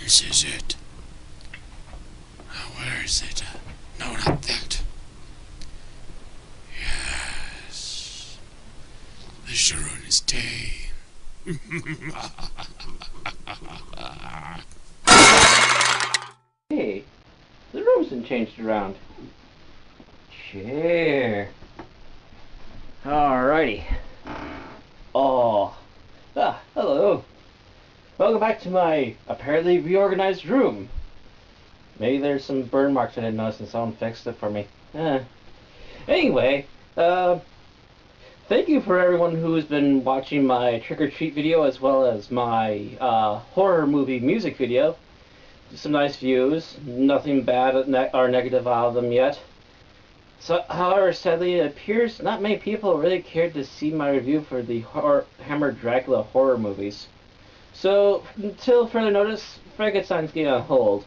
This is it. Now where is it? No, not that. Yes. The Sharon is tame. Hey, the room's been changed around. Chair. Alrighty. Hello. Welcome back to my apparently reorganized room. Maybe there's some burn marks I didn't notice and someone fixed it for me. Anyway, thank you for everyone who's been watching my trick-or-treat video as well as my horror movie music video. Some nice views, nothing bad or negative out of them yet. So, however, sadly, it appears not many people really cared to see my review for the Hammer Dracula horror movies. So, until further notice, Frankenstein's getting on hold.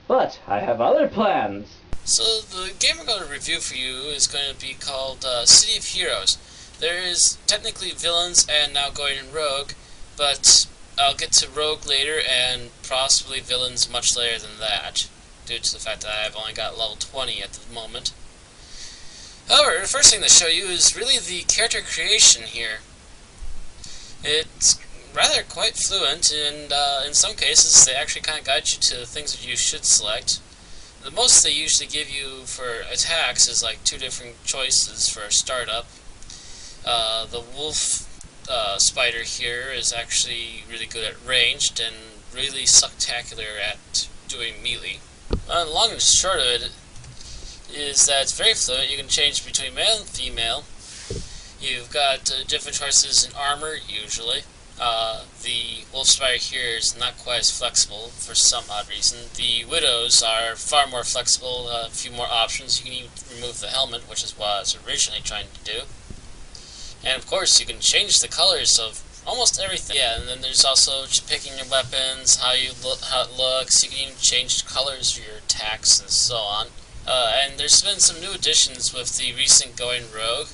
But I have other plans. So the game I'm going to review for you is going to be called City of Heroes. There is technically villains and now going rogue, but I'll get to rogue later and possibly villains much later than that, due to the fact that I've only got level 20 at the moment. However, the first thing to show you is really the character creation here. It's rather quite fluent, and in some cases they actually kind of guide you to the things that you should select. The most they usually give you for attacks is like 2 different choices for a startup. The wolf spider here is actually really good at ranged and really spectacular at doing melee. The long and short of it is that it's very fluent. You can change between male and female. You've got different choices in armor, usually. The wolf spider here is not quite as flexible for some odd reason. The widows are far more flexible, a few more options. You can even remove the helmet, which is what I was originally trying to do. And of course, you can change the colors of almost everything. Yeah, and then there's also picking your weapons, how it looks. You can even change colors for your attacks and so on. And there's been some new additions with the recent Going Rogue.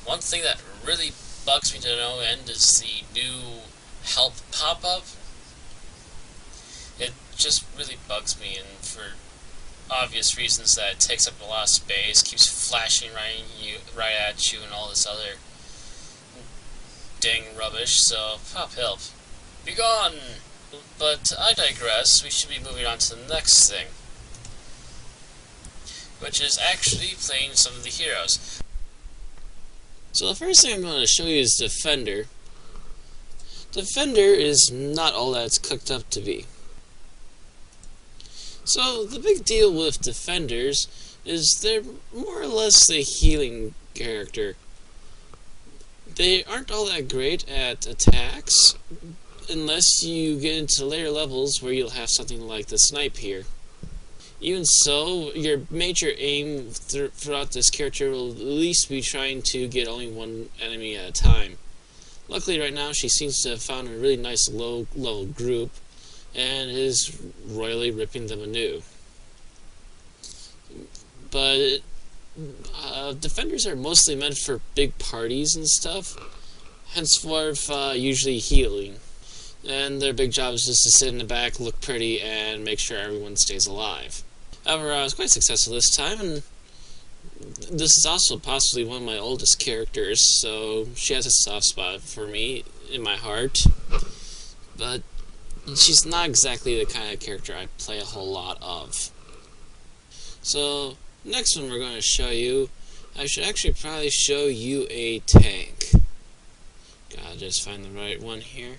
One thing that really bugs me to no end is the new help pop-up. It just really bugs me, and for obvious reasons that it takes up a lot of space, keeps flashing right at you, and all this other dang rubbish. So pop help, be gone. But I digress. We should be moving on to the next thing, which is actually playing some of the heroes. So the first thing I'm going to show you is Defender. Defender is not all that it's cooked up to be. So the big deal with Defenders is they're more or less a healing character. They aren't all that great at attacks, unless you get into later levels where you'll have something like the snipe here. Even so, your major aim throughout this character will at least be trying to get only one enemy at a time. Luckily right now she seems to have found a really nice low-level group and is royally ripping them anew. But Defenders are mostly meant for big parties and stuff, henceforth usually healing. And their big job is just to sit in the back, look pretty, and make sure everyone stays alive. However, I was quite successful this time, and this is also possibly one of my oldest characters, so she has a soft spot for me in my heart. But she's not exactly the kind of character I play a whole lot of. So, next one we're going to show you, I should actually probably show you a tank. Gotta just find the right one here.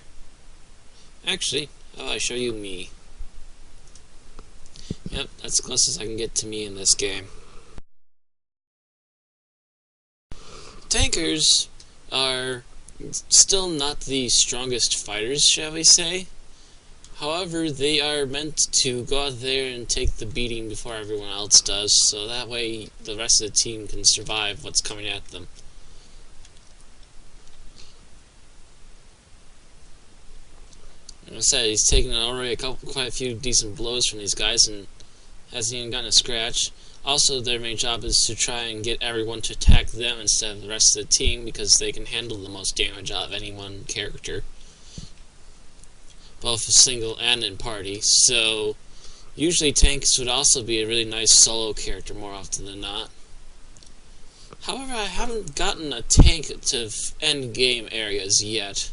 Actually, how about I show you me? Yep, that's the closest I can get to me in this game. Tankers are still not the strongest fighters, shall we say. However, they are meant to go out there and take the beating before everyone else does, so that way the rest of the team can survive what's coming at them. Like I said, he's taken already quite a few decent blows from these guys and hasn't even gotten a scratch. Also, their main job is to try and get everyone to attack them instead of the rest of the team, because they can handle the most damage out of any one character. both single and in party. So usually tanks would also be a really nice solo character more often than not. However, I haven't gotten a tank to end game areas yet.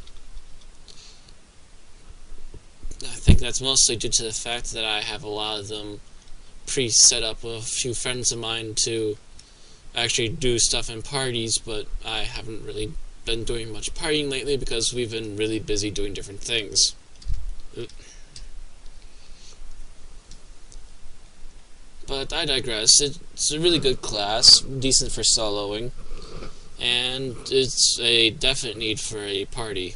I think that's mostly due to the fact that I have a lot of them pre-set up with a few friends of mine to actually do stuff in parties, but I haven't really been doing much partying lately because we've been really busy doing different things. But I digress. It's a really good class, decent for soloing, and it's a definite need for a party.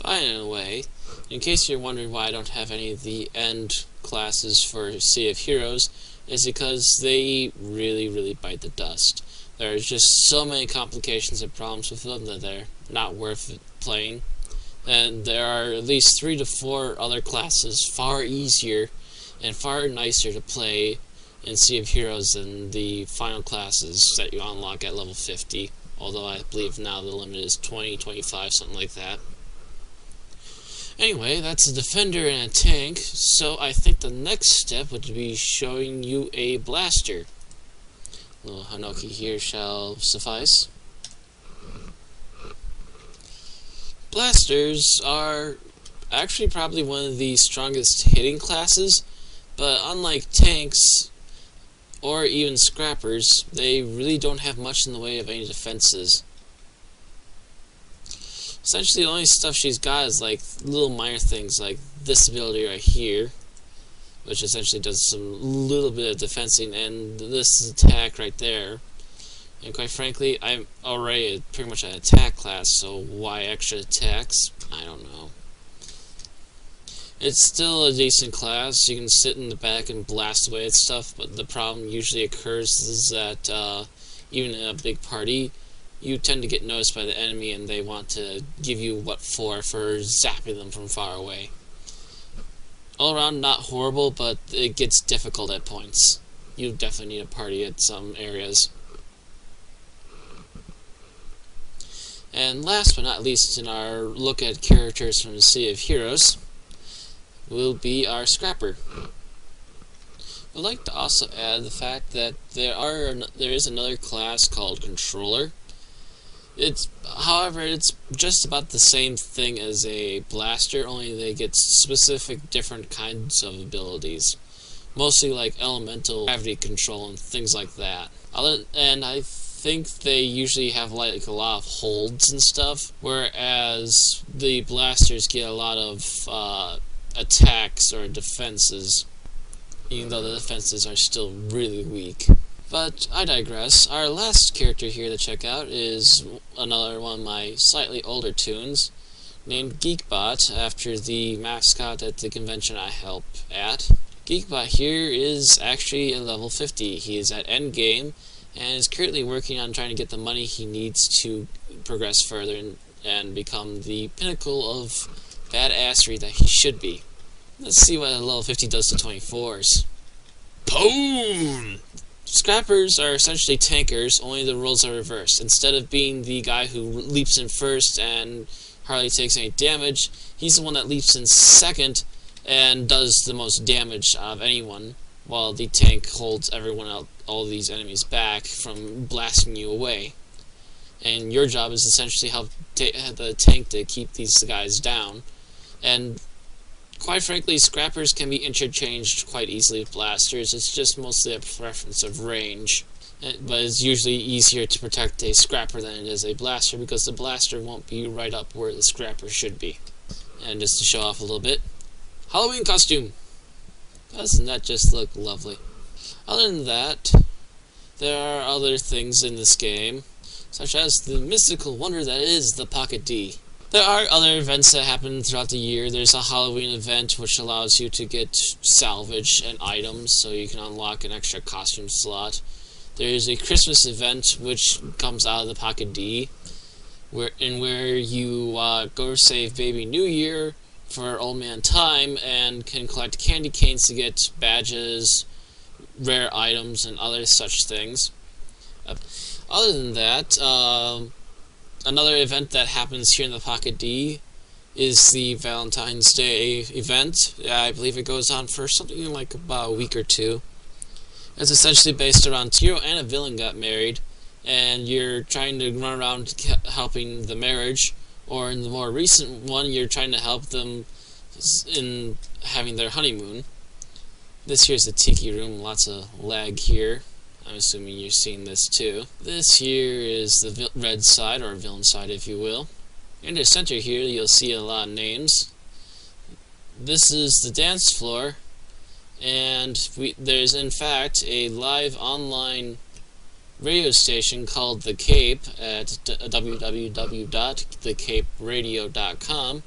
But anyway, in case you're wondering why I don't have any of the end classes for Sea of Heroes, is because they really bite the dust. There's just so many complications and problems with them that they're not worth playing. And there are at least 3 to 4 other classes far easier and far nicer to play in Sea of Heroes than the final classes that you unlock at level 50. Although I believe now the limit is 20, 25, something like that. Anyway, that's a defender and a tank, so I think the next step would be showing you a blaster. Little Hanoki here shall suffice. Blasters are actually probably one of the strongest hitting classes, but unlike tanks or even scrappers, they really don't have much in the way of any defenses. Essentially, the only stuff she's got is like little minor things like this ability right here, which essentially does some little bit of defensing, and this attack right there. And quite frankly, I'm already pretty much an attack class, so why extra attacks? I don't know. It's still a decent class. You can sit in the back and blast away at stuff, but the problem usually occurs is that even in a big party, you tend to get noticed by the enemy and they want to give you what for zapping them from far away. All around, not horrible, but it gets difficult at points. You definitely need a party at some areas. And last but not least in our look at characters from the Sea of Heroes will be our Scrapper. I'd like to also add the fact that there is another class called Controller. However, it's just about the same thing as a blaster, only they get specific different kinds of abilities. Mostly like elemental gravity control and things like that. And I think they usually have like a lot of holds and stuff, whereas the blasters get a lot of attacks or defenses, even though the defenses are still really weak. But I digress. Our last character here to check out is another one of my slightly older tunes, named Geekbot, after the mascot at the convention I help at. Geekbot here is actually at level 50. He is at endgame and is currently working on trying to get the money he needs to progress further and become the pinnacle of badassery that he should be. Let's see what a level 50 does to 24s. Boom! Scrappers are essentially tankers, only the roles are reversed. Instead of being the guy who leaps in first and hardly takes any damage, he's the one that leaps in second and does the most damage out of anyone, while the tank holds everyone else, all these enemies back from blasting you away. And your job is essentially help the tank to keep these guys down. And quite frankly, Scrappers can be interchanged quite easily with blasters. It's just mostly a preference of range. But it's usually easier to protect a Scrapper than it is a blaster, because the blaster won't be right up where the Scrapper should be. And just to show off a little bit, Halloween costume! Doesn't that just look lovely? Other than that, there are other things in this game, such as the mystical wonder that is the Pocket D. There are other events that happen throughout the year. There's a Halloween event which allows you to get salvage and items, so you can unlock an extra costume slot. There's a Christmas event which comes out of the Pocket D, where you go save Baby New Year for Old Man Time and can collect candy canes to get badges, rare items, and other such things. Other than that, another event that happens here in the Pocket D is the Valentine's Day event. I believe it goes on for something like about a week or two. It's essentially based around a hero and a villain got married, and you're trying to run around helping the marriage, or in the more recent one, you're trying to help them in having their honeymoon. This here's the tiki room, lots of lag here. I'm assuming you're seeing this too. This here is the red side, or villain side if you will. In the center here you'll see a lot of names. This is the dance floor, and there's in fact a live online radio station called The Cape at www.thecaperadio.com,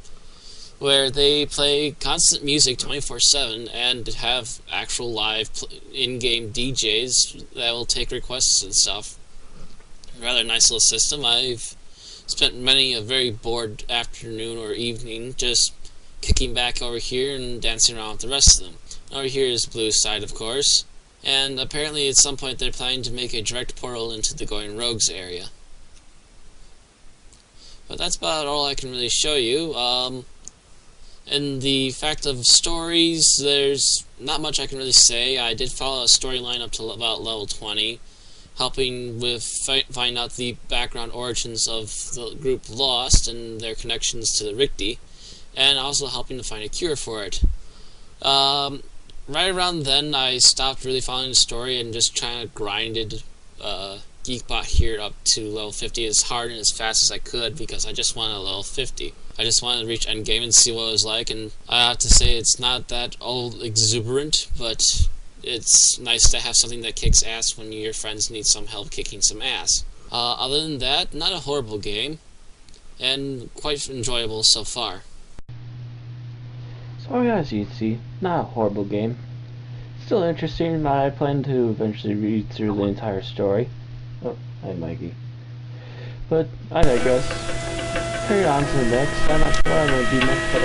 where they play constant music 24/7 and have actual live in-game DJs that will take requests and stuff. Rather nice little system. I've spent many a very bored afternoon or evening just kicking back over here and dancing around with the rest of them. Over here is Blue side, of course, and apparently at some point they're planning to make a direct portal into the Going Rogues area. But that's about all I can really show you. In the fact of stories, there's not much I can really say. I did follow a storyline up to about level 20, helping with find out the background origins of the group Lost and their connections to the Richti, and also helping to find a cure for it. Right around then, I stopped really following the story and just trying to grinded Geekbot here up to level 50 as hard and as fast as I could, because I just wanted a level 50. I just wanted to reach endgame and see what it was like, and I have to say it's not that old exuberant, but it's nice to have something that kicks ass when your friends need some help kicking some ass. Other than that, not a horrible game, and quite enjoyable so far. So as you see, not a horrible game. Still interesting. I plan to eventually read through the entire story. Oh, hi Mikey. But I digress. Carry on to the next. I'm not sure what I'm going to do next, but